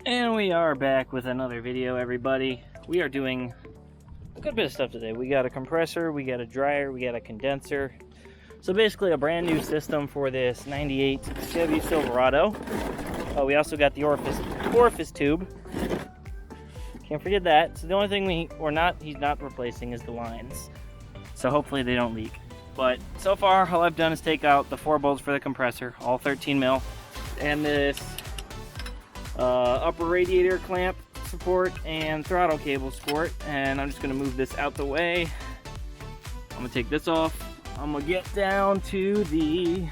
And we are back with another video, everybody. We are doing a good bit of stuff today. We got a compressor, we got a dryer, we got a condenser. So basically a brand new system for this 98 Chevy Silverado. We also got the orifice tube. Can't forget that. So the only thing he's not replacing is the lines. So hopefully they don't leak. But so far all I've done is take out the 4 bolts for the compressor, all 13 mil, and this upper radiator clamp support and throttle cable support, and I'm just going to move this out the way. I'm going to take this off. I'm going to get down to the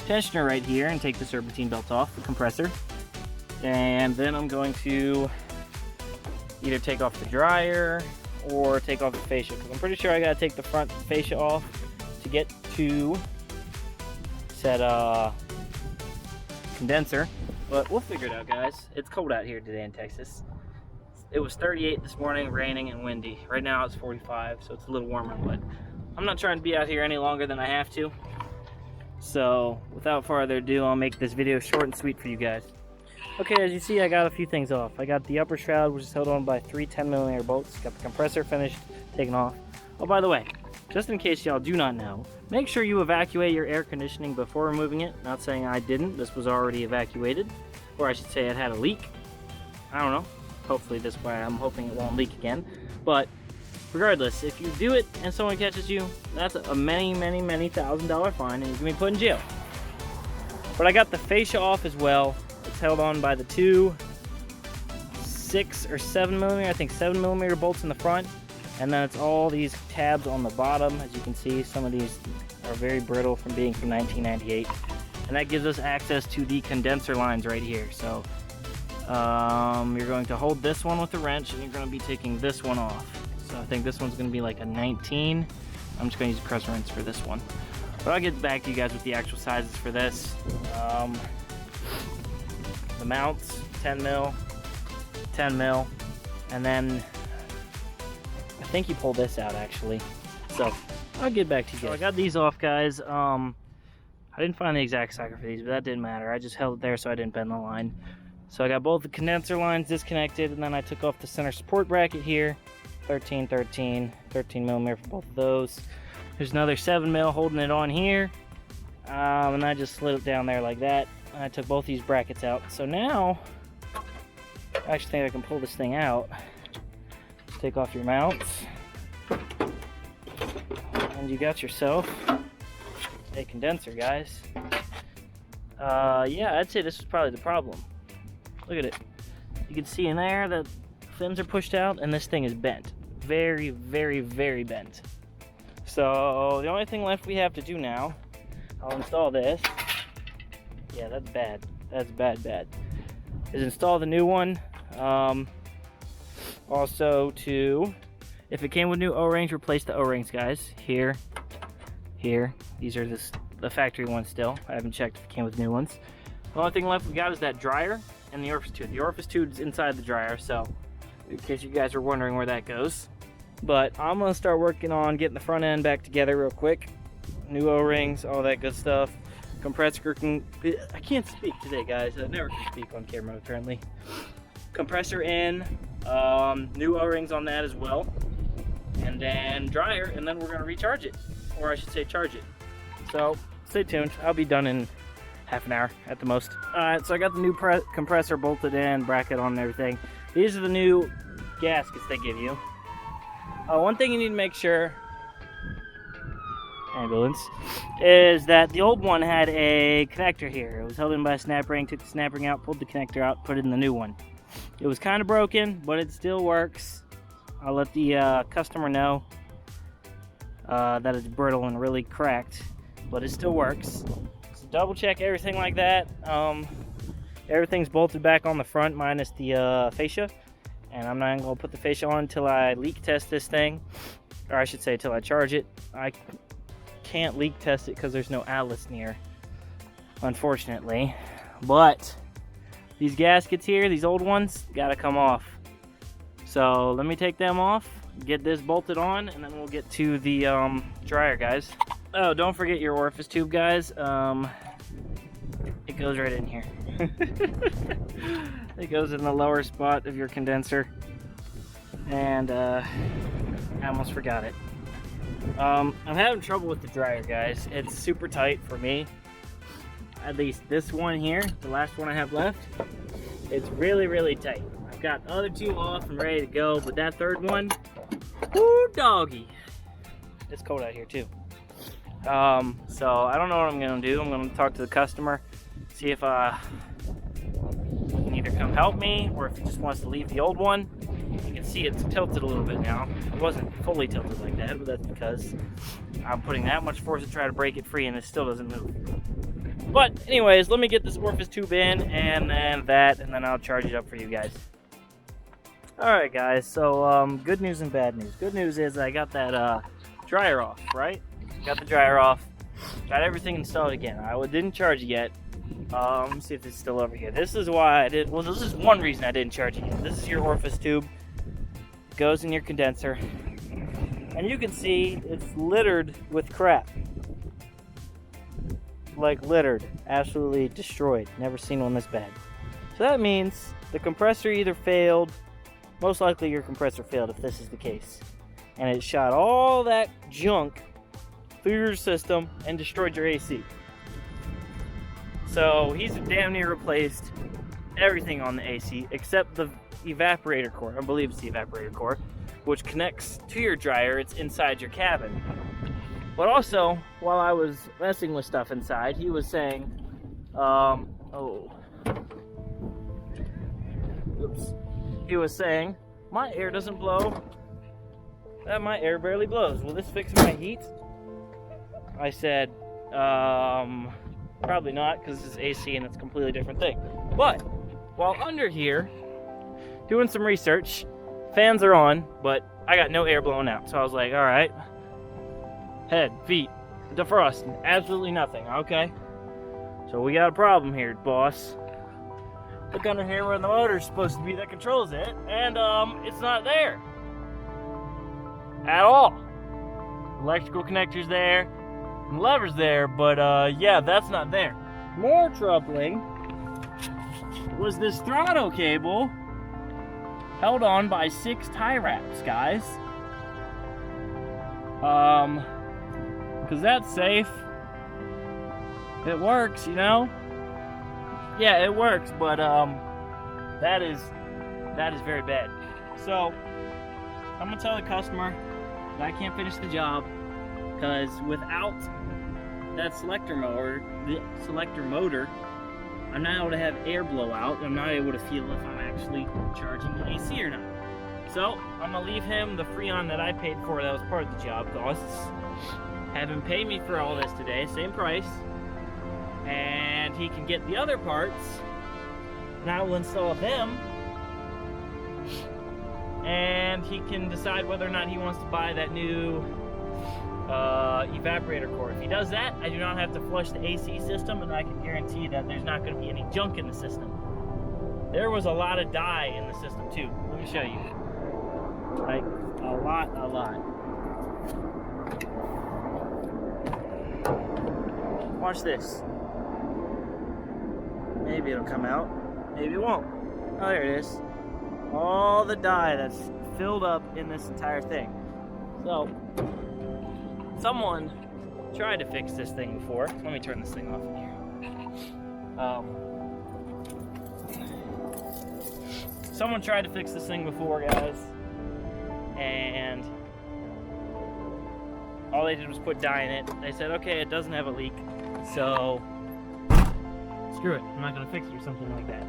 tensioner right here and take the serpentine belt off the compressor, and then I'm going to either take off the dryer or take off the fascia, because I'm pretty sure I got to take the front fascia off to get to said condenser. But we'll figure it out, guys. It's cold out here today in Texas. It was 38 this morning, raining and windy. Right now it's 45, so it's a little warmer, but I'm not trying to be out here any longer than I have to. So without further ado, I'll make this video short and sweet for you guys. Okay, as you see, I got a few things off. I got the upper shroud, which is held on by 3 10mm bolts. Got the compressor finished, taken off. Oh, by the way, just in case y'all do not know, make sure you evacuate your air conditioning before removing it. Not saying I didn't, this was already evacuated. Or I should say it had a leak. I don't know. Hopefully this way, I'm hoping it won't leak again. But regardless, if you do it and someone catches you, that's a many $1,000 fine and you can be put in jail. But I got the fascia off as well. It's held on by the 2 6 or 7mm, I think 7mm bolts in the front. And then it's all these tabs on the bottom. As you can see, some of these are very brittle from being from 1998. And that gives us access to the condenser lines right here. So you're going to hold this one with the wrench and you're going to be taking this one off. So I think this one's going to be like a 19. I'm just going to use a press wrench for this one. But I'll get back to you guys with the actual sizes for this. The mounts, 10 mil, 10 mil, and then I think you pull this out actually. So I'll get back to you guys. So I got these off, guys. I didn't find the exact socket for these, but that didn't matter. I just held it there so I didn't bend the line. So I got both the condenser lines disconnected, and then I took off the center support bracket here. 13mm for both of those. There's another 7mm holding it on here. And I just slid it down there like that. And I took both these brackets out. So now, I actually think I can pull this thing out. Take off your mounts. And you got yourself a condenser, guys. Yeah, I'd say this is probably the problem. Look at it. You can see in there that fins are pushed out and this thing is bent. Very bent. So the only thing left we have to do now, I'll install this. Yeah, that's bad. That's bad. Is install the new one. Also if it came with new O-rings, replace the O-rings, guys. Here. These are the factory ones still. I haven't checked if it came with new ones. The only thing left we got is that dryer and the orifice tube. The orifice tube is inside the dryer, so in case you guys are wondering where that goes. But I'm gonna start working on getting the front end back together real quick. New O-rings, all that good stuff. Compressor I can't speak today, guys. I never can speak on camera apparently. Compressor in, new O-rings on that as well, and then dryer, and then we're gonna recharge it, or I should say charge it. So stay tuned. I'll be done in half an hour at the most. Alright, so I got the new compressor bolted in, bracket on and everything. These are the new gaskets they give you. One thing you need to make sure, ambulance, is that the old one had a connector here. It was held in by a snap ring, took the snap ring out, pulled the connector out, put it in the new one. It was kind of broken, but it still works. I'll let the customer know that it's brittle and really cracked, but it still works. So double check everything like that. Everything's bolted back on the front minus the fascia, and I'm not going to put the fascia on until I leak test this thing, or I should say until I charge it. I can't leak test it because there's no outlets near, unfortunately. But these gaskets here, these old ones, gotta come off. So let me take them off, get this bolted on, and then we'll get to the dryer, guys. Oh, don't forget your orifice tube, guys. It goes right in here. that goes in the lower spot of your condenser. And I almost forgot it. I'm having trouble with the dryer, guys. It's super tight for me. At least this one here, the last one I have left, it's really tight. I've got the other two off and ready to go, but that third one, whoo doggy. It's cold out here too. So I don't know what I'm gonna do. I'm gonna talk to the customer, see if he can either come help me or if he just wants to leave the old one. You can see it's tilted a little bit now. It wasn't fully tilted like that, but that's because I'm putting that much force to try to break it free and it still doesn't move. But anyways, let me get this orifice tube in and then I'll charge it up for you guys. Alright guys, so good news and bad news. Good news is I got that dryer off, right? Got the dryer off, got everything installed again. I didn't charge it yet. Let me see if it's still over here. This is why I did. Well, this is one reason I didn't charge it yet. This is your orifice tube. It goes in your condenser, and you can see it's littered with crap. Like littered, absolutely destroyed. Never seen one this bad. So that means the compressor either failed. Most likely your compressor failed if this is the case, and it shot all that junk through your system and destroyed your AC. So he's damn near replaced everything on the AC except the evaporator core. I believe it's the evaporator core, which connects to your dryer. It's inside your cabin. But also, while I was messing with stuff inside, he was saying, he was saying, my air doesn't blow. My air barely blows. Will this fix my heat? I said, probably not, because this is AC and it's a completely different thing. But while under here doing some research, fans are on, but I got no air blowing out. So I was like, all right, head, feet, defrost, absolutely nothing. Okay, so we got a problem here, boss. Look under here where the motor's supposed to be that controls it, and it's not there at all. Electrical connectors there, and levers there, but yeah, that's not there. More troubling was this throttle cable held on by 6 tie wraps, guys. Because that's safe. It works, you know? Yeah, it works, but that is very bad. So I'm gonna tell the customer that I can't finish the job because without that selector motor, I'm not able to have air blowout. I'm not able to feel if I'm actually charging the AC or not. So I'm gonna leave him the Freon that I paid for. That was part of the job costs. Have him pay me for all this today, same price, and he can get the other parts. And I will install them, and he can decide whether or not he wants to buy that new evaporator core. If he does that, I do not have to flush the AC system, and I can guarantee that there's not going to be any junk in the system. There was a lot of dye in the system too. Let me show you. Like a lot. Watch this. Maybe it'll come out. Maybe it won't. Oh, there it is. All the dye that's filled up in this entire thing. So, someone tried to fix this thing before. Let me turn this thing off in here. Someone tried to fix this thing before, guys. And all they did was put dye in it. They said, okay, it doesn't have a leak, so screw it. I'm not going to fix it or something like that.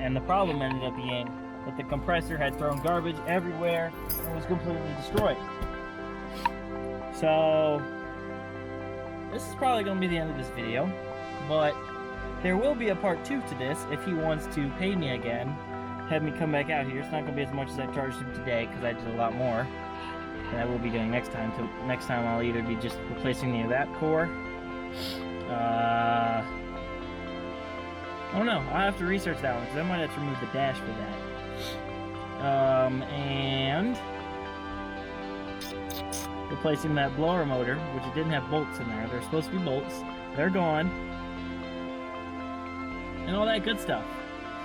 And the problem ended up being that the compressor had thrown garbage everywhere and was completely destroyed. So this is probably going to be the end of this video, but there will be a part 2 to this if he wants to pay me again, have me come back out here. It's not going to be as much as I charged him today because I did a lot more than I will be doing next time. So next time I'll either be just replacing the evap core. I don't know. I'll have to research that one because I might have to remove the dash for that. And replacing that blower motor, which it didn't have bolts in there. They're supposed to be bolts. They're gone. And all that good stuff.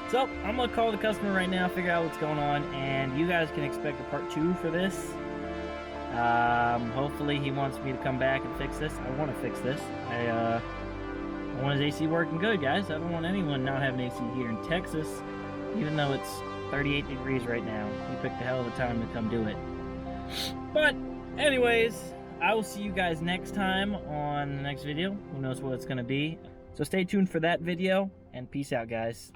So I'm gonna call the customer right now, figure out what's going on, and you guys can expect a part 2 for this. Hopefully he wants me to come back and fix this. I want to fix this. I want his AC working good, guys. I don't want anyone not having AC here in Texas, even though it's 38 degrees right now. He picked a hell of a time to come do it. But anyways, I will see you guys next time on the next video. Who knows what it's going to be. So stay tuned for that video, and peace out, guys.